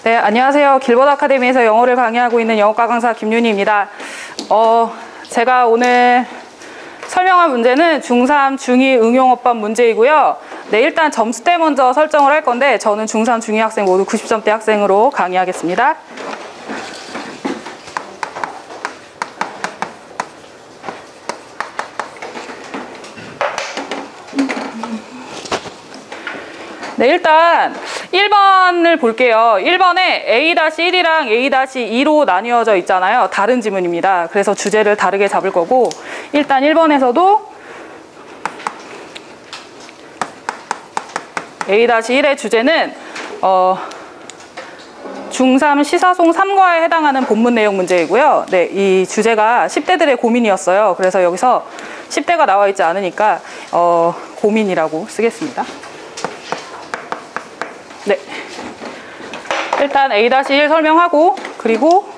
네, 안녕하세요. 길버드 아카데미에서 영어를 강의하고 있는 영어과 강사 김윤희입니다. 제가 오늘 설명할 문제는 중3, 중2 응용어법 문제이고요. 네, 일단 점수대 먼저 설정을 할 건데 저는 중3, 중2 학생 모두 90점대 학생으로 강의하겠습니다. 네, 일단 1번을 볼게요. 1번에 A-1이랑 A-2로 나뉘어져 있잖아요. 다른 지문입니다. 그래서 주제를 다르게 잡을 거고, 일단 1번에서도 A-1의 주제는 중3 시사송 3과에 해당하는 본문 내용 문제이고요. 네, 이 주제가 10대들의 고민이었어요. 그래서 여기서 10대가 나와 있지 않으니까 고민이라고 쓰겠습니다. 네, 일단 A-1 설명하고 그리고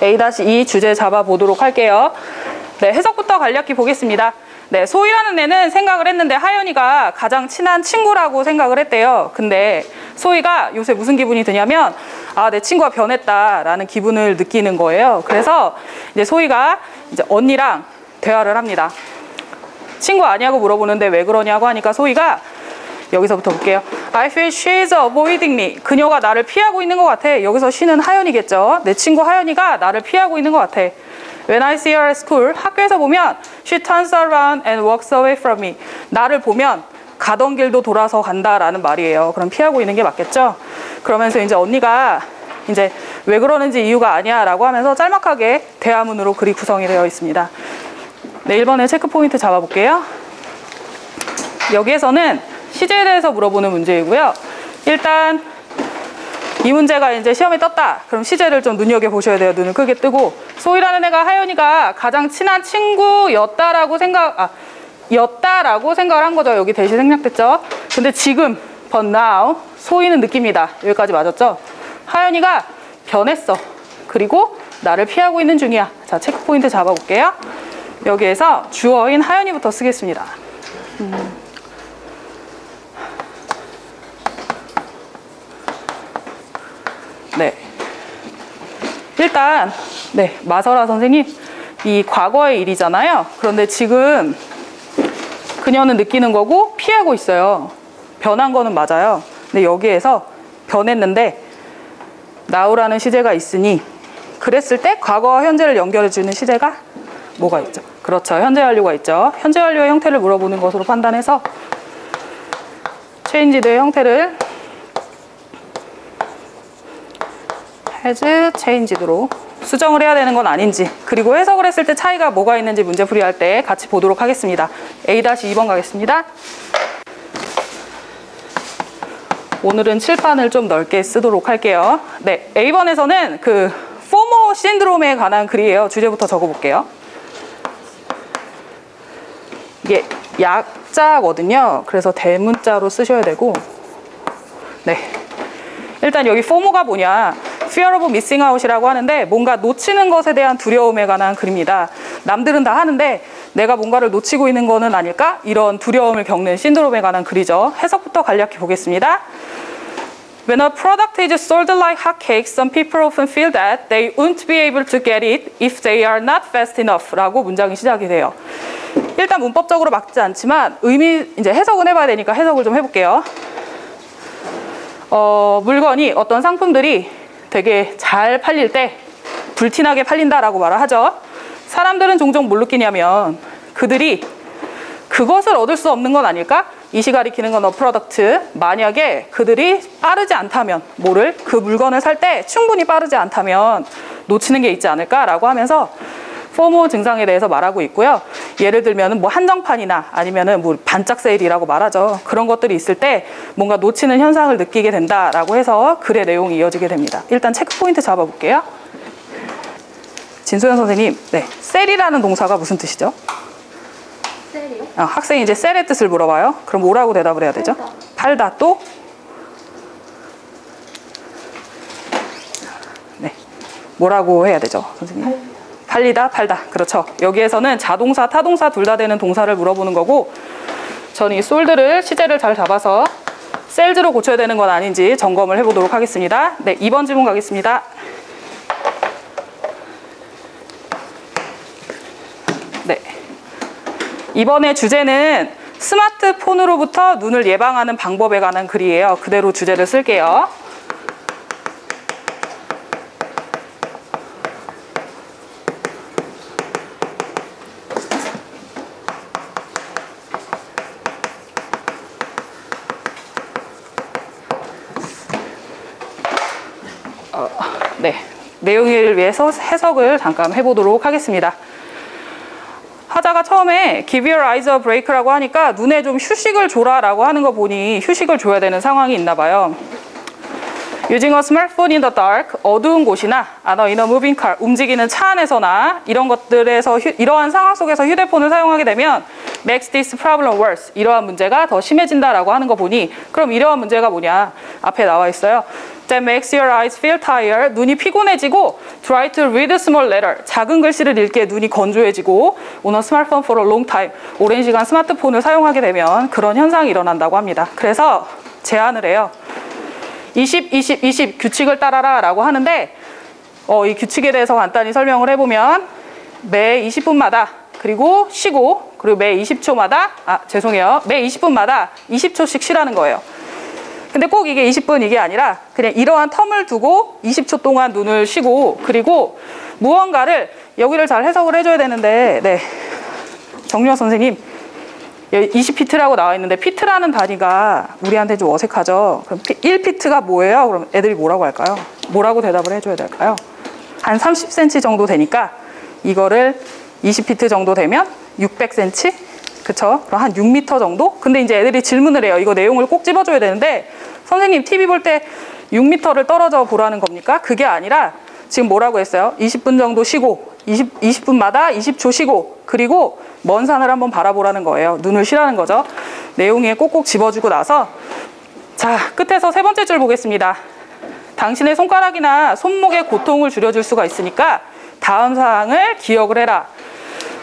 A-2 주제 잡아보도록 할게요. 네, 해석부터 간략히 보겠습니다. 네, 소희라는 애는 생각을 했는데 하연이가 가장 친한 친구라고 생각을 했대요. 근데 소희가 요새 무슨 기분이 드냐면 내 친구가 변했다라는 기분을 느끼는 거예요. 그래서 이제 소희가 이제 언니랑 대화를 합니다. 친구 아니냐고 물어보는데 왜 그러냐고 하니까 소희가 여기서부터 볼게요. I feel she's avoiding me. 그녀가 나를 피하고 있는 것 같아. 여기서 she는 하연이겠죠. 내 친구 하연이가 나를 피하고 있는 것 같아. When I see her at school, 학교에서 보면 she turns around and walks away from me. 나를 보면 가던 길도 돌아서 간다라는 말이에요. 그럼 피하고 있는 게 맞겠죠? 그러면서 이제 언니가 이제 왜 그러는지 이유가 아니야 라고 하면서 짤막하게 대화문으로 글이 구성이 되어 있습니다. 네, 1번에 체크 포인트 잡아볼게요. 여기에서는 시제에 대해서 물어보는 문제이고요. 일단 이 문제가 이제 시험에 떴다. 그럼 시제를 좀 눈여겨보셔야 돼요. 눈을 크게 뜨고. 소희라는 애가 하연이가 가장 친한 친구였다라고 생각을 한 거죠. 여기 대시 생략됐죠. 근데 지금 but now 소희는 느낍니다. 여기까지 맞았죠? 하연이가 변했어. 그리고 나를 피하고 있는 중이야. 자, 체크 포인트 잡아볼게요. 여기에서 주어인 하연이부터 쓰겠습니다. 네, 일단 네, 마설아 선생님, 이 과거의 일이잖아요. 그런데 지금 그녀는 느끼는 거고 피하고 있어요. 변한 거는 맞아요. 근데 여기에서 변했는데 now라는 시제가 있으니 그랬을 때 과거와 현재를 연결해주는 시제가 뭐가 있죠? 그렇죠, 현재 완료가 있죠. 현재 완료의 형태를 물어보는 것으로 판단해서 changed의 형태를 has changed로 수정을 해야 되는 건 아닌지, 그리고 해석을 했을 때 차이가 뭐가 있는지 문제풀이할 때 같이 보도록 하겠습니다. A-2번 가겠습니다. 오늘은 칠판을 좀 넓게 쓰도록 할게요. 네, A번에서는 그 포모 신드롬에 관한 글이에요. 주제부터 적어볼게요. 이게 약자거든요. 그래서 대문자로 쓰셔야 되고, 네, 일단 여기 포모가 뭐냐, fear of missing out이라고 하는데 뭔가 놓치는 것에 대한 두려움에 관한 글입니다. 남들은 다 하는데 내가 뭔가를 놓치고 있는 거는 아닐까? 이런 두려움을 겪는 신드롬에 관한 글이죠. 해석부터 간략히 보겠습니다. When a product is sold like hotcakes, some people often feel that they won't be able to get it if they are not fast enough 라고 문장이 시작이 돼요. 일단 문법적으로 맞지 않지만 이제 해석은 해봐야 되니까 해석을 좀 해볼게요. 물건이, 어떤 상품들이 되게 잘 팔릴 때 불티나게 팔린다라고 말을 하죠. 사람들은 종종 뭘 느끼냐면 그들이 그것을 얻을 수 없는 건 아닐까? 이시 가리키는 건 프로덕트. 만약에 그들이 빠르지 않다면, 그 물건을 살 때 충분히 빠르지 않다면 놓치는 게 있지 않을까라고 하면서 포모 증상에 대해서 말하고 있고요. 예를 들면 뭐 한정판이나 아니면은 뭐 반짝 세일이라고 말하죠. 그런 것들이 있을 때 뭔가 놓치는 현상을 느끼게 된다라고 해서 글의 내용이 이어지게 됩니다. 일단 체크 포인트 잡아볼게요. 진소연 선생님, 네, 셀이라는 동사가 무슨 뜻이죠? 셀이요? 학생이 이제 셀의 뜻을 물어봐요. 그럼 뭐라고 대답을 해야 되죠? 팔다. 또? 네, 뭐라고 해야 되죠, 선생님? 팔리다, 팔다. 그렇죠. 여기에서는 자동사, 타동사 둘 다 되는 동사를 물어보는 거고, 저는 이 솔드를, 시제를 잘 잡아서 셀즈로 고쳐야 되는 건 아닌지 점검을 해보도록 하겠습니다. 네, 2번 질문 가겠습니다. 네, 이번에 주제는 스마트폰으로부터 눈을 예방하는 방법에 관한 글이에요. 그대로 주제를 쓸게요. 네, 내용을 위해서 해석을 잠깐 해보도록 하겠습니다. 하자가 처음에 give your eyes a break라고 하니까 눈에 좀 휴식을 줘라 라고 하는 거 보니 휴식을 줘야 되는 상황이 있나 봐요. Using a smartphone in the dark, 어두운 곳이나 in a moving car, 움직이는 차 안에서나 이런 것들에서 이러한 상황 속에서 휴대폰을 사용하게 되면 makes this problem worse, 이러한 문제가 더 심해진다라고 하는 거 보니 그럼 이러한 문제가 뭐냐? 앞에 나와 있어요. That makes your eyes feel tired, 눈이 피곤해지고 try to read small letter, 작은 글씨를 읽기에 눈이 건조해지고 on a smartphone for a long time, 오랜 시간 스마트폰을 사용하게 되면 그런 현상이 일어난다고 합니다. 그래서 제안을 해요. 20, 20, 20 규칙을 따라라 라고 하는데 이 규칙에 대해서 간단히 설명을 해보면 매 20분마다 그리고 쉬고 그리고 매 20초마다 매 20분마다 20초씩 쉬라는 거예요. 근데 꼭 이게 20분 이게 아니라 그냥 이러한 텀을 두고 20초 동안 눈을 쉬고 그리고 무언가를 여기를 잘 해석을 해줘야 되는데 네, 정유아 선생님 20피트라고 나와 있는데 피트라는 단위가 우리한테 좀 어색하죠. 그럼 1피트가 뭐예요? 그럼 애들이 뭐라고 할까요? 뭐라고 대답을 해줘야 될까요? 한 30cm 정도 되니까 이거를 20피트 정도 되면 600cm? 그쵸? 그럼 한 6m 정도? 근데 이제 애들이 질문을 해요. 이거 내용을 꼭 집어줘야 되는데 선생님 TV 볼 때 6m를 떨어져 보라는 겁니까? 그게 아니라 지금 뭐라고 했어요? 20분 정도 쉬고 20분마다 20초 쉬고 그리고 먼 산을 한번 바라보라는 거예요. 눈을 쉬라는 거죠. 내용에 꼭꼭 집어주고 나서 자, 끝에서 세 번째 줄 보겠습니다. 당신의 손가락이나 손목의 고통을 줄여줄 수가 있으니까 다음 사항을 기억을 해라.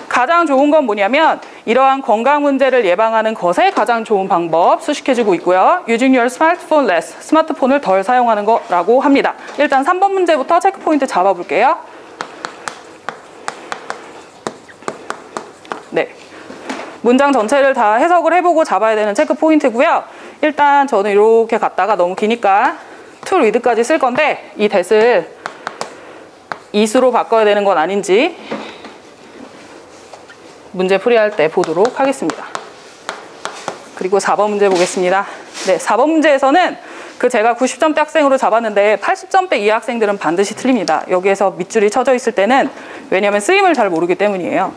가장 좋은 건 뭐냐면 이러한 건강 문제를 예방하는 것에 가장 좋은 방법 수식해주고 있고요. Using your smartphone less, 스마트폰을 덜 사용하는 거라고 합니다. 일단 3번 문제부터 체크 포인트 잡아볼게요. 네, 문장 전체를 다 해석을 해보고 잡아야 되는 체크 포인트고요. 일단 저는 이렇게 갔다가 너무 기니까 to read까지 쓸 건데 이 that을 is로 바꿔야 되는 건 아닌지 문제 풀이할 때 보도록 하겠습니다. 그리고 4번 문제 보겠습니다. 네, 4번 문제에서는 제가 90점대 학생으로 잡았는데 80점대 이하 학생들은 반드시 틀립니다. 여기에서 밑줄이 쳐져 있을 때는 왜냐하면 쓰임을 잘 모르기 때문이에요.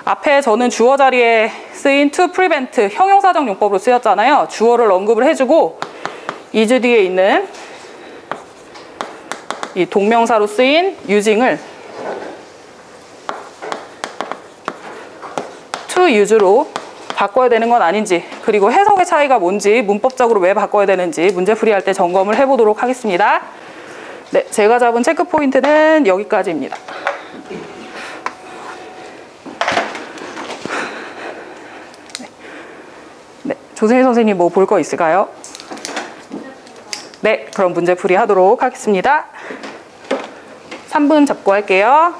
앞에 저는 주어 자리에 쓰인 to prevent 형용사적 용법으로 쓰였잖아요. 주어를 언급을 해주고 is 뒤에 있는 이 동명사로 쓰인 using을 to use로 바꿔야 되는 건 아닌지 그리고 해석의 차이가 뭔지 문법적으로 왜 바꿔야 되는지 문제 풀이할 때 점검을 해보도록 하겠습니다. 네, 제가 잡은 체크 포인트는 여기까지입니다. 네, 조세희 선생님 뭐 볼 거 있을까요? 네, 그럼 문제 풀이 하도록 하겠습니다. 3분 잡고 할게요.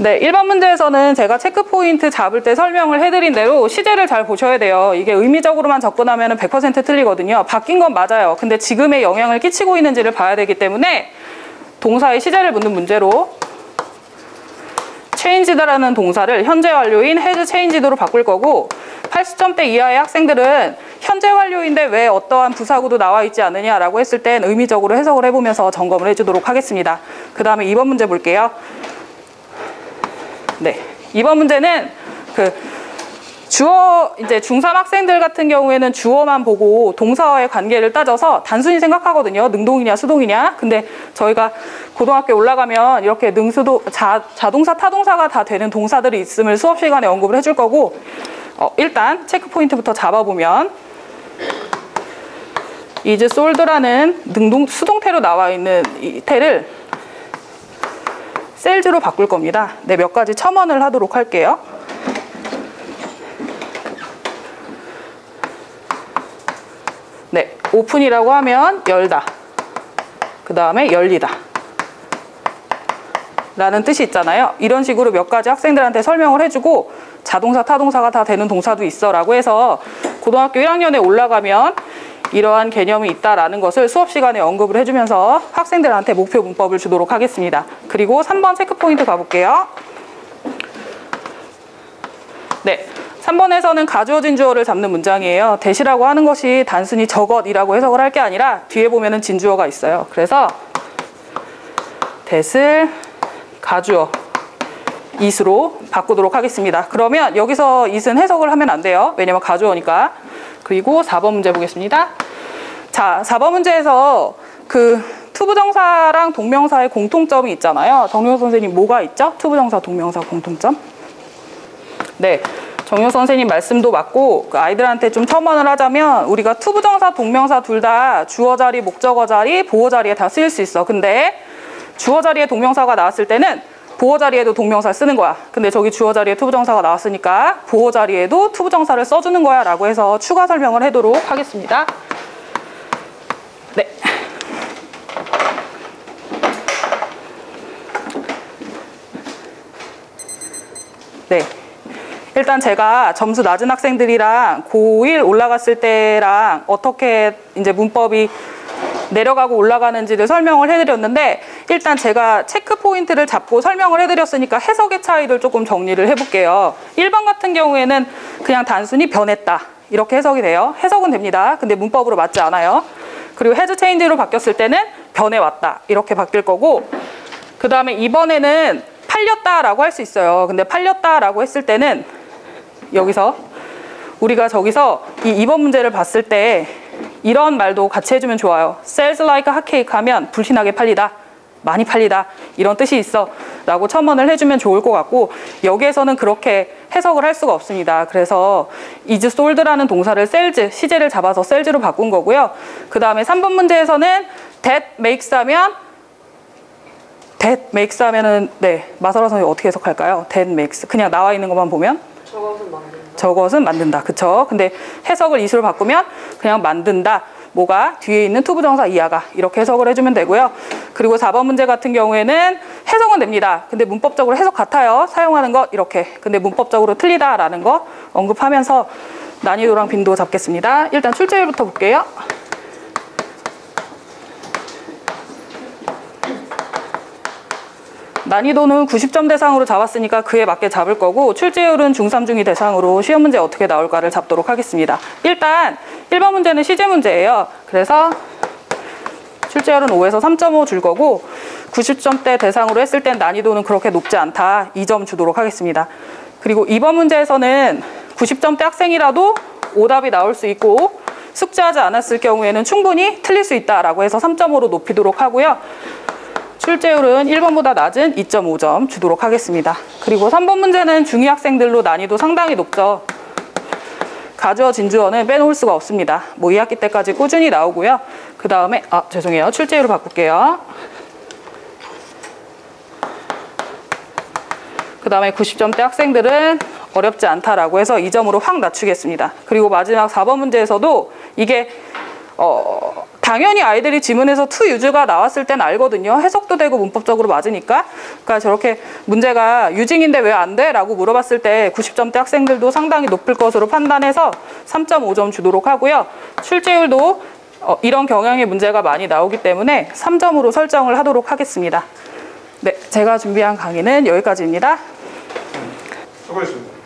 네, 1번 문제에서는 제가 체크 포인트 잡을 때 설명을 해드린 대로 시제를 잘 보셔야 돼요. 이게 의미적으로만 접근하면 100% 틀리거든요. 바뀐 건 맞아요. 근데 지금의 영향을 끼치고 있는지를 봐야 되기 때문에 동사의 시제를 묻는 문제로 changed라는 동사를 현재 완료인 has changed로 바꿀 거고 80점대 이하의 학생들은 현재 완료인데 왜 어떠한 부사구도 나와 있지 않느냐라고 했을 땐 의미적으로 해석을 해보면서 점검을 해주도록 하겠습니다. 그 다음에 2번 문제 볼게요. 네, 2번 문제는 주어, 이제 중3 학생들 같은 경우에는 주어만 보고 동사와의 관계를 따져서 단순히 생각하거든요. 능동이냐 수동이냐. 근데 저희가 고등학교 올라가면 이렇게 능수동, 자동사, 타동사가 다 되는 동사들이 있음을 수업 시간에 언급을 해줄 거고 일단 체크 포인트부터 잡아보면 is sold라는 수동태로 나와 있는 이 태를 셀즈로 바꿀 겁니다. 네, 몇 가지 첨언을 하도록 할게요. 네, 오픈이라고 하면 열다. 그 다음에 열리다. 라는 뜻이 있잖아요. 이런 식으로 몇 가지 학생들한테 설명을 해주고 자동사, 타동사가 다 되는 동사도 있어 라고 해서 고등학교 1학년에 올라가면 이러한 개념이 있다라는 것을 수업 시간에 언급을 해주면서 학생들한테 목표 문법을 주도록 하겠습니다. 그리고 3번 체크포인트 가볼게요. 네, 3번에서는 가주어진 주어를 잡는 문장이에요. 대시라고 하는 것이 단순히 저것이라고 해석을 할 게 아니라 뒤에 보면은 진주어가 있어요. 그래서 that을 가주어 it으로 바꾸도록 하겠습니다. 그러면 여기서 it은 해석을 하면 안 돼요. 왜냐면 가주어니까. 그리고 4번 문제 보겠습니다. 자, 4번 문제에서 그 투부정사랑 동명사의 공통점이 있잖아요. 정효 선생님 뭐가 있죠? 투부정사, 동명사 공통점? 네, 정효 선생님 말씀도 맞고 그 아이들한테 좀 첨언을 하자면 우리가 투부정사, 동명사 둘 다 주어 자리, 목적어 자리, 보어 자리에 다 쓰일 수 있어. 근데 주어 자리에 동명사가 나왔을 때는 보어 자리에도 동명사를 쓰는 거야. 근데 저기 주어 자리에 투부정사가 나왔으니까 보어 자리에도 투부정사를 써주는 거야 라고 해서 추가 설명을 하도록 하겠습니다. 네. 네. 일단 제가 점수 낮은 학생들이랑 고1 올라갔을 때랑 어떻게 이제 문법이 내려가고 올라가는지를 설명을 해드렸는데 일단 제가 체크 포인트를 잡고 설명을 해드렸으니까 해석의 차이를 조금 정리를 해볼게요. 1번 같은 경우에는 그냥 단순히 변했다 이렇게 해석이 돼요. 해석은 됩니다. 근데 문법으로 맞지 않아요. 그리고 has changed로 바뀌었을 때는 변해왔다 이렇게 바뀔 거고 그 다음에 2번에는 팔렸다라고 할 수 있어요. 근데 팔렸다라고 했을 때는 여기서 우리가 저기서 이 2번 문제를 봤을 때 이런 말도 같이 해주면 좋아요. sells like hotcake 하면 불신하게 팔리다, 많이 팔리다 이런 뜻이 있어 라고 첨언을 해주면 좋을 것 같고 여기에서는 그렇게 해석을 할 수가 없습니다. 그래서 is sold라는 동사를 sells, 시제를 잡아서 sells로 바꾼 거고요. 그 다음에 3번 문제에서는 that makes 하면은 네, 마설아 선생님 어떻게 해석할까요? that makes 그냥 나와 있는 것만 보면 저것은 만든다. 그쵸? 근데 해석을 it으로 바꾸면 그냥 만든다. 뭐가? 뒤에 있는 투부정사 이하가 이렇게 해석을 해주면 되고요. 그리고 4번 문제 같은 경우에는 해석은 됩니다. 근데 문법적으로 해석 같아요. 사용하는 것 이렇게. 근데 문법적으로 틀리다라는 거 언급하면서 난이도랑 빈도 잡겠습니다. 일단 출제율부터 볼게요. 난이도는 90점 대상으로 잡았으니까 그에 맞게 잡을 거고 출제율은 중3, 중2 대상으로 시험 문제 어떻게 나올까를 잡도록 하겠습니다. 일단 1번 문제는 시제 문제예요. 그래서 출제율은 5에서 3.5 줄 거고 90점대 대상으로 했을 땐 난이도는 그렇게 높지 않다. 2점 주도록 하겠습니다. 그리고 2번 문제에서는 90점대 학생이라도 오답이 나올 수 있고 숙제하지 않았을 경우에는 충분히 틀릴 수 있다라고 해서 3.5로 높이도록 하고요. 출제율은 1번보다 낮은 2.5점 주도록 하겠습니다. 그리고 3번 문제는 중2 학생들로 난이도 상당히 높죠. 가주어, 진주어는 빼놓을 수가 없습니다. 뭐 2학기 때까지 꾸준히 나오고요. 그 다음에 죄송해요. 출제율을 바꿀게요. 그 다음에 90점대 학생들은 어렵지 않다라고 해서 2점으로 확 낮추겠습니다. 그리고 마지막 4번 문제에서도 이게 당연히 아이들이 지문에서 to use가 나왔을 땐 알거든요. 해석도 되고 문법적으로 맞으니까. 그러니까 저렇게 문제가 유징인데 왜 안 돼? 라고 물어봤을 때 90점대 학생들도 상당히 높을 것으로 판단해서 3.5점 주도록 하고요. 출제율도 이런 경향의 문제가 많이 나오기 때문에 3점으로 설정을 하도록 하겠습니다. 네, 제가 준비한 강의는 여기까지입니다. 수고했습니다.